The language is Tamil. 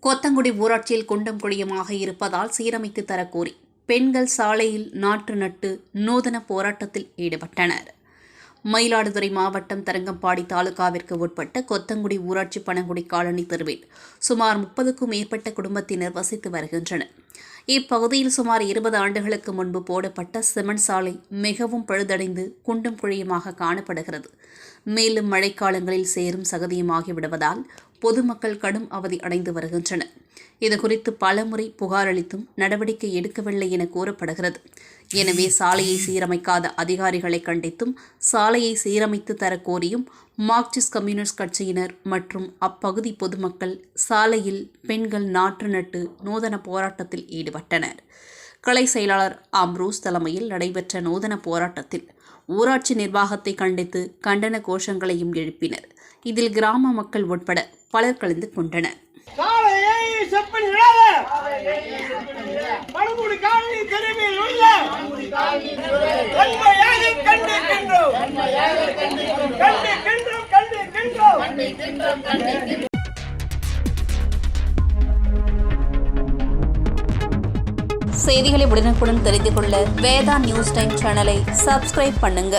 கொத்தங்குடி ஊராட்சியில் குண்டும் குழியுமாக இருப்பதால் சீரமைத்து தரக்கோரி பெண்கள் சாலையில் நாற்று நட்டு நூதன போராட்டத்தில் ஈடுபட்டனர். மயிலாடுதுறை மாவட்டம் தரங்கம்பாடி தாலுகாவிற்கு உட்பட்ட கொத்தங்குடி ஊராட்சி பனங்குடி காலனி தெருவில் சுமார் 30க்கும் மேற்பட்ட குடும்பத்தினர் வசித்து வருகின்றனர். இப்பகுதியில் சுமார் 20 ஆண்டுகளுக்கு முன்பு போடப்பட்ட சிமெண்ட் சாலை மிகவும் பழுதடைந்து குண்டும் குழியுமாக காணப்படுகிறது. மேலும் மழைக்காலங்களில் சேரும் சகதியுமாகி விடுவதால் பொதுமக்கள் கடும் அவதி அடைந்து வருகின்றனர். இதுகுறித்து பலமுறை புகார் அளித்தும் நடவடிக்கை எடுக்கவில்லை என கூறப்படுகிறது. எனவே சாலையை சீரமைக்காத அதிகாரிகளை கண்டித்தும் சாலையை சீரமைத்து தரக்கோரியும் மார்க்சிஸ்ட் கம்யூனிஸ்ட் கட்சியினர் மற்றும் அப்பகுதி பொதுமக்கள் சாலையில் பெண்கள் நாற்று நட்டு நூதன போராட்டத்தில் ஈடுபட்டனர். கலை செயலாளர் ஆம்ப்ரோஸ் தலைமையில் நடைபெற்ற நூதன போராட்டத்தில் ஊராட்சி நிர்வாகத்தை கண்டித்து கண்டன கோஷங்களையும் எழுப்பினர். இதில் கிராம மக்கள் உட்பட பலர் கலந்து கொண்டனர். செய்திகளை உடனுக்குடன் தெரிந்து கொள்ள வேதா நியூஸ் டைம் சேனலை சப்ஸ்கிரைப் பண்ணுங்க.